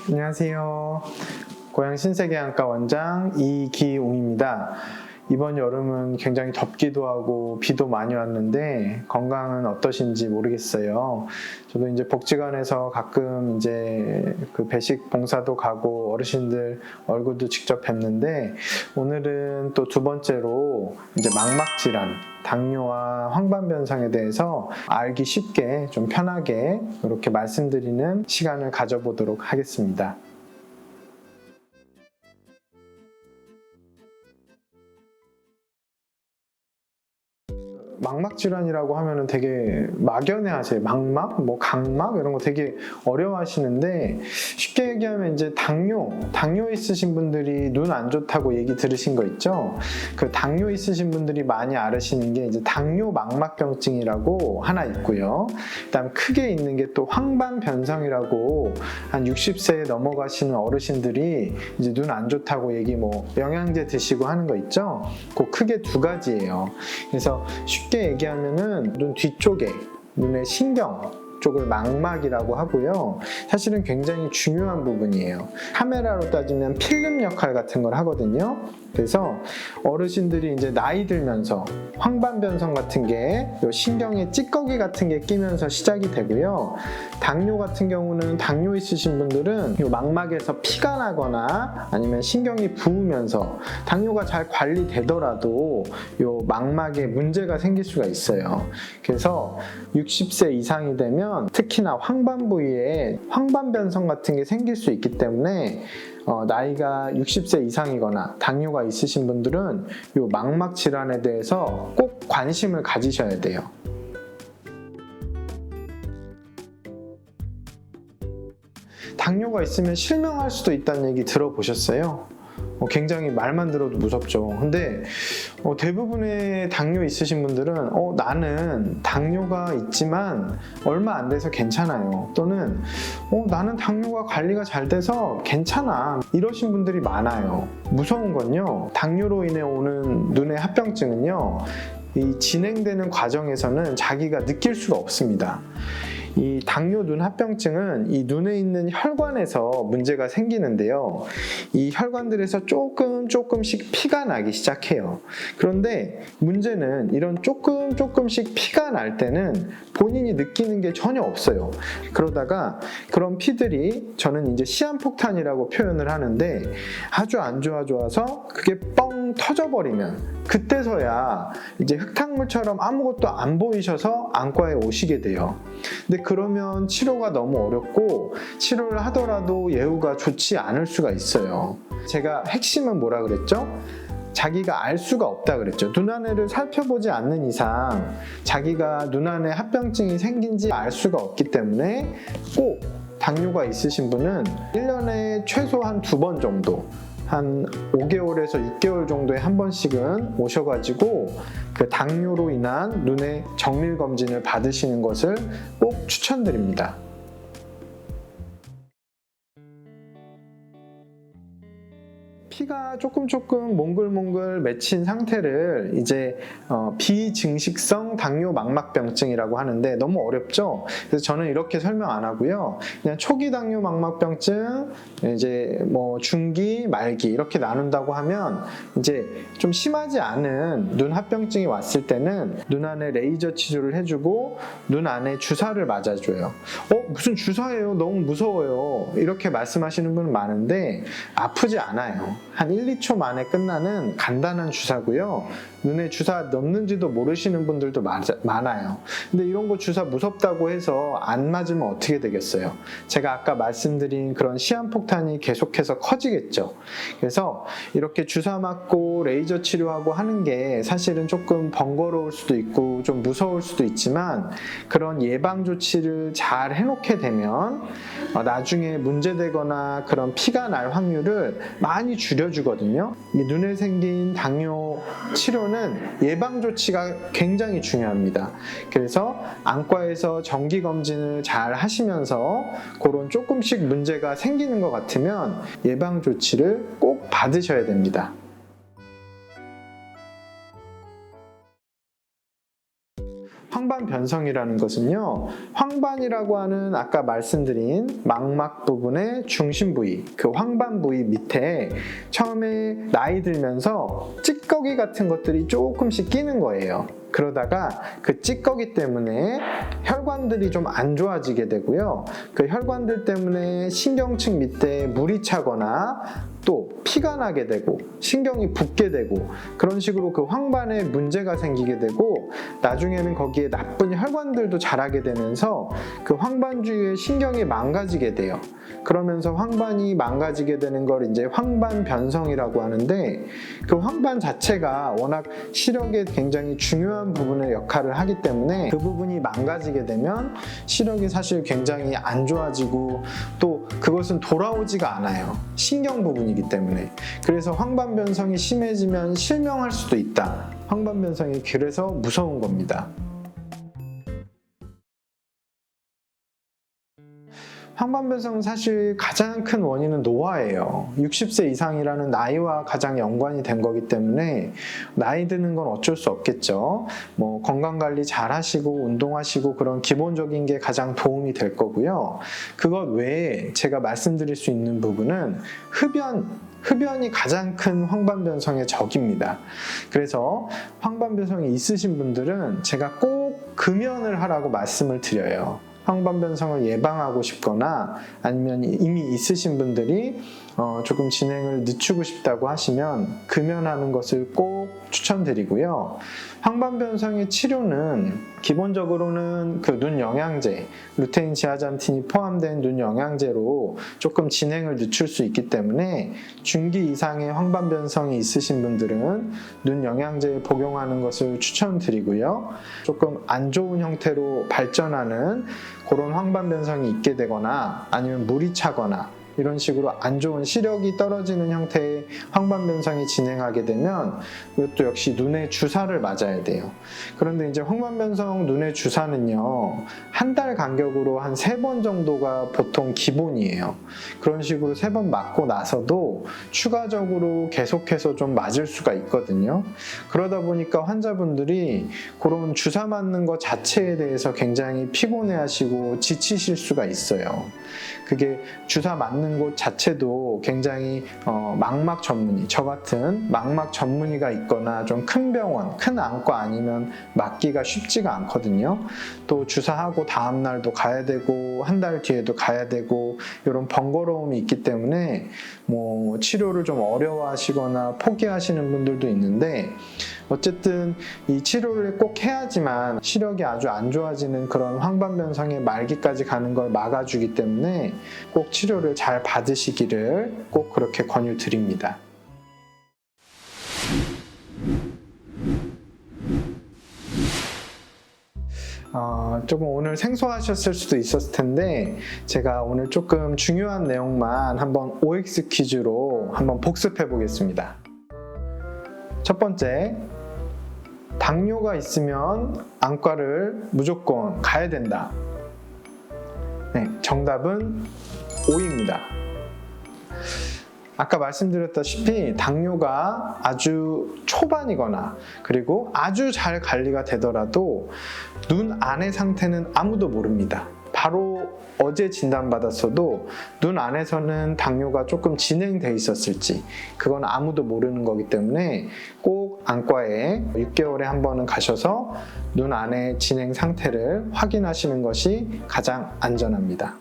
안녕하세요. 고양 신세계안과 원장 이기웅입니다. 이번 여름은 굉장히 덥기도 하고 비도 많이 왔는데 건강은 어떠신지 모르겠어요. 저도 이제 복지관에서 가끔 이제 그 배식 봉사도 가고 어르신들 얼굴도 직접 뵙는데, 오늘은 또 두 번째로 이제 망막질환, 당뇨와 황반변성에 대해서 알기 쉽게 좀 편하게 이렇게 말씀드리는 시간을 가져보도록 하겠습니다. 망막질환이라고 하면은 되게 막연해 하세요. 망막, 뭐 각막 이런 거 되게 어려워하시는데, 쉽게 얘기하면 이제 당뇨 있으신 분들이 눈 안 좋다고 얘기 들으신 거 있죠? 그 당뇨 있으신 분들이 많이 앓으시는 게 이제 당뇨 망막병증이라고 하나 있고요. 그다음 크게 있는 게 또 황반변성이라고, 한 60세에 넘어가시는 어르신들이 이제 눈 안 좋다고 얘기, 뭐 영양제 드시고 하는 거 있죠? 그 크게 두 가지예요. 그래서 쉽게 얘기하면은 눈 뒤쪽에, 눈의 신경 쪽을 망막이라고 하고요. 사실은 굉장히 중요한 부분이에요. 카메라로 따지면 필름 역할 같은 걸 하거든요. 그래서 어르신들이 이제 나이 들면서 황반변성 같은 게 요 신경에 찌꺼기 같은 게 끼면서 시작이 되고요. 당뇨 같은 경우는, 당뇨 있으신 분들은 요 망막에서 피가 나거나 아니면 신경이 부으면서 당뇨가 잘 관리되더라도 요 망막에 문제가 생길 수가 있어요. 그래서 60세 이상이 되면 특히나 황반 부위에 황반변성 같은 게 생길 수 있기 때문에 나이가 60세 이상이거나 당뇨가 있으신 분들은 이 망막 질환에 대해서 꼭 관심을 가지셔야 돼요. 당뇨가 있으면 실명할 수도 있다는 얘기 들어보셨어요? 굉장히 말만 들어도 무섭죠. 근데 대부분의 당뇨 있으신 분들은 나는 당뇨가 있지만 얼마 안 돼서 괜찮아요. 또는 나는 당뇨가 관리가 잘 돼서 괜찮아, 이러신 분들이 많아요. 무서운 건요, 당뇨로 인해 오는 눈의 합병증은요, 이 진행되는 과정에서는 자기가 느낄 수가 없습니다. 이 당뇨 눈 합병증은 이 눈에 있는 혈관에서 문제가 생기는데요. 이 혈관들에서 조금씩 피가 나기 시작해요. 그런데 문제는 이런 조금씩 피가 날 때는 본인이 느끼는 게 전혀 없어요. 그러다가 그런 피들이, 저는 이제 시한폭탄이라고 표현을 하는데, 아주 안 좋아서 그게 뻥 터져버리면 그때서야 이제 흙탕물처럼 아무것도 안 보이셔서 안과에 오시게 돼요. 근데 그러면 치료가 너무 어렵고, 치료를 하더라도 예후가 좋지 않을 수가 있어요. 제가 핵심은 뭐라 그랬죠? 자기가 알 수가 없다 그랬죠. 눈안에를 살펴보지 않는 이상 자기가 눈안에 합병증이 생긴지 알 수가 없기 때문에, 꼭 당뇨가 있으신 분은 1년에 최소한 2번 정도, 한 5개월에서 6개월 정도에 한 번씩은 오셔가지고 그 당뇨로 인한 눈의 정밀 검진을 받으시는 것을 꼭 추천드립니다. 피가 조금 몽글몽글 맺힌 상태를 이제 비증식성 당뇨 망막병증이라고 하는데, 너무 어렵죠? 그래서 저는 이렇게 설명 안 하고요. 그냥 초기 당뇨 망막병증, 이제 뭐 중기, 말기 이렇게 나눈다고 하면, 이제 좀 심하지 않은 눈 합병증이 왔을 때는 눈 안에 레이저 치료를 해주고 눈 안에 주사를 맞아줘요. 무슨 주사예요? 너무 무서워요. 이렇게 말씀하시는 분은 많은데 아프지 않아요. 한 1, 2초 만에 끝나는 간단한 주사고요. 눈에 주사 넣는지도 모르시는 분들도 많아요. 근데 이런 거 주사 무섭다고 해서 안 맞으면 어떻게 되겠어요? 제가 아까 말씀드린 그런 시한폭탄이 계속해서 커지겠죠. 그래서 이렇게 주사 맞고 레이저 치료하고 하는 게 사실은 조금 번거로울 수도 있고 좀 무서울 수도 있지만, 그런 예방 조치를 잘 해놓게 되면 나중에 문제되거나 그런 피가 날 확률을 많이 줄여주거든요. 이 눈에 생긴 당뇨 치료는 예방 조치가 굉장히 중요합니다. 그래서 안과에서 정기 검진을 잘 하시면서 그런 조금씩 문제가 생기는 것 같으면 예방 조치를 꼭 받으셔야 됩니다. 황반 변성이라는 것은요, 황반이라고 하는 아까 말씀드린 망막 부분의 중심 부위, 그 황반 부위 밑에 처음에 나이 들면서 찌꺼기 같은 것들이 조금씩 끼는 거예요. 그러다가 그 찌꺼기 때문에 혈관들이 좀 안 좋아지게 되고요. 그 혈관들 때문에 신경층 밑에 물이 차거나 또 피가 나게 되고 신경이 붓게 되고 그런 식으로 그 황반에 문제가 생기게 되고 나중에는 거기에 나쁜 혈관들도 자라게 되면서 그 황반 주위의 신경이 망가지게 돼요. 그러면서 황반이 망가지게 되는 걸 이제 황반 변성이라고 하는데, 그 황반 자체가 워낙 시력에 굉장히 중요한 부분의 역할을 하기 때문에 그 부분이 망가지게 되면 시력이 사실 굉장히 안 좋아지고 또 그것은 돌아오지가 않아요. 신경 부분이기 때문에. 그래서 황반 변성이 심해지면 실명할 수도 있다. 황반 변성이 그래서 무서운 겁니다. 황반 변성은 사실 가장 큰 원인은 노화예요. 60세 이상이라는 나이와 가장 연관이 된 거기 때문에 나이 드는 건 어쩔 수 없겠죠. 뭐 건강관리 잘 하시고 운동하시고 그런 기본적인 게 가장 도움이 될 거고요. 그것 외에 제가 말씀드릴 수 있는 부분은 흡연이 가장 큰 황반 변성의 적입니다. 그래서 황반 변성이 있으신 분들은 제가 꼭 금연을 하라고 말씀을 드려요. 황반 변성을 예방하고 싶거나 아니면 이미 있으신 분들이 조금 진행을 늦추고 싶다고 하시면 금연하는 것을 꼭 추천드리고요. 황반 변성의 치료는 기본적으로는 그 눈 영양제, 루테인 지아잔틴이 포함된 눈 영양제로 조금 진행을 늦출 수 있기 때문에 중기 이상의 황반 변성이 있으신 분들은 눈 영양제 복용하는 것을 추천드리고요. 조금 안 좋은 형태로 발전하는 그런 황반 변성이 있게 되거나 아니면 물이 차거나 이런 식으로 안 좋은 시력이 떨어지는 형태의 황반 변성이 진행하게 되면 이것도 역시 눈에 주사를 맞아야 돼요. 그런데 이제 황반 변성 눈의 주사는요, 한 달 간격으로 한 3번 정도가 보통 기본이에요. 그런 식으로 3번 맞고 나서도 추가적으로 계속해서 좀 맞을 수가 있거든요. 그러다 보니까 환자분들이 그런 주사 맞는 것 자체에 대해서 굉장히 피곤해 하시고 지치실 수가 있어요. 그게 주사 맞는 곳 자체도 굉장히 망막 전문의, 저 같은 망막 전문의가 있거나 좀 큰 병원, 큰 안과 아니면 맞기가 쉽지가 않거든요. 또 주사하고 다음날도 가야 되고 한 달 뒤에도 가야 되고 이런 번거로움이 있기 때문에 뭐 치료를 좀 어려워하시거나 포기하시는 분들도 있는데, 어쨌든 이 치료를 꼭 해야지만 시력이 아주 안 좋아지는 그런 황반 변성의 말기까지 가는 걸 막아주기 때문에 꼭 치료를 잘 받으시기를 꼭 그렇게 권유드립니다. 조금 오늘 생소하셨을 수도 있었을 텐데 제가 오늘 조금 중요한 내용만 한번 OX 퀴즈로 한번 복습해 보겠습니다. 첫 번째, 당뇨가 있으면 안과를 무조건 가야 된다. 네, 정답은 O입니다. 아까 말씀드렸다시피 당뇨가 아주 초반이거나 그리고 아주 잘 관리가 되더라도 눈 안의 상태는 아무도 모릅니다. 바로 어제 진단받았어도 눈 안에서는 당뇨가 조금 진행돼 있었을지 그건 아무도 모르는 거기 때문에 꼭 안과에 6개월에 한 번은 가셔서 눈 안의 진행 상태를 확인하시는 것이 가장 안전합니다.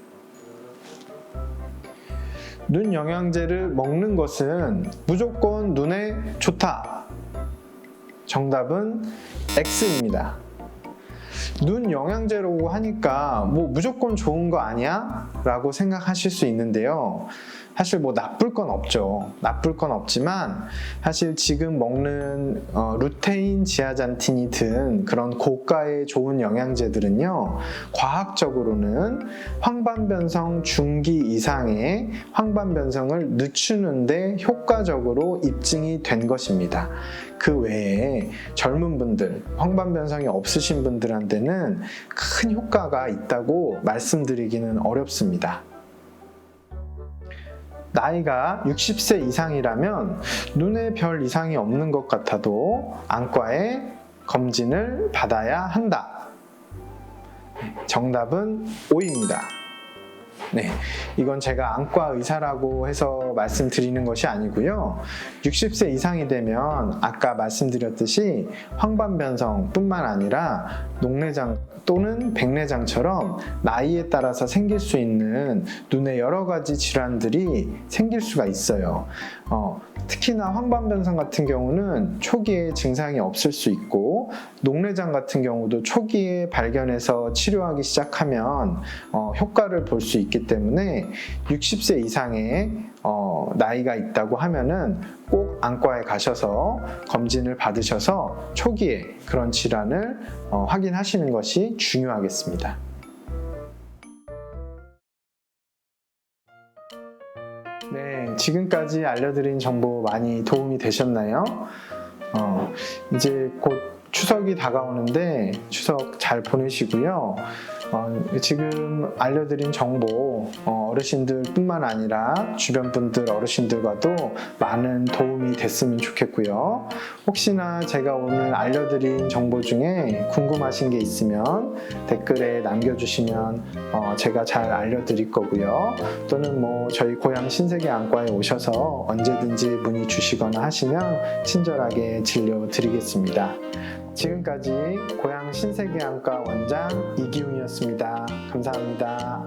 눈 영양제를 먹는 것은 무조건 눈에 좋다. 정답은 X입니다. 눈 영양제라고 하니까 뭐 무조건 좋은 거 아니야? 라고 생각하실 수 있는데요. 사실 뭐 나쁠 건 없죠. 나쁠 건 없지만 사실 지금 먹는 루테인 지아잔틴이 든 그런 고가의 좋은 영양제들은요, 과학적으로는 황반 변성 중기 이상의 황반 변성을 늦추는데 효과적으로 입증이 된 것입니다. 그 외에 젊은 분들, 황반 변성이 없으신 분들한테는 큰 효과가 있다고 말씀드리기는 어렵습니다. 나이가 60세 이상이라면 눈에 별 이상이 없는 것 같아도 안과에 검진을 받아야 한다. 정답은 O입니다. 네, 이건 제가 안과 의사라고 해서 말씀드리는 것이 아니고요. 60세 이상이 되면 아까 말씀드렸듯이 황반변성뿐만 아니라 녹내장 또는 백내장처럼 나이에 따라서 생길 수 있는 눈의 여러 가지 질환들이 생길 수가 있어요. 특히나 황반변성 같은 경우는 초기에 증상이 없을 수 있고, 녹내장 같은 경우도 초기에 발견해서 치료하기 시작하면 효과를 볼 수 있기 때문에 60세 이상의 나이가 있다고 하면은 꼭 안과에 가셔서 검진을 받으셔서 초기에 그런 질환을 확인하시는 것이 중요하겠습니다. 네, 지금까지 알려드린 정보 많이 도움이 되셨나요? 이제 곧 추석이 다가오는데 추석 잘 보내시고요. 지금 알려드린 정보 어르신들뿐만 아니라 주변 분들 어르신들과도 많은 도움이 됐으면 좋겠고요. 혹시나 제가 오늘 알려드린 정보 중에 궁금하신 게 있으면 댓글에 남겨주시면 제가 잘 알려드릴 거고요. 또는 저희 고양 신세계 안과에 오셔서 언제든지 문의 주시거나 하시면 친절하게 진료드리겠습니다. 지금까지 고양 신세계 안과 원장 이기웅이었습니다. 감사합니다.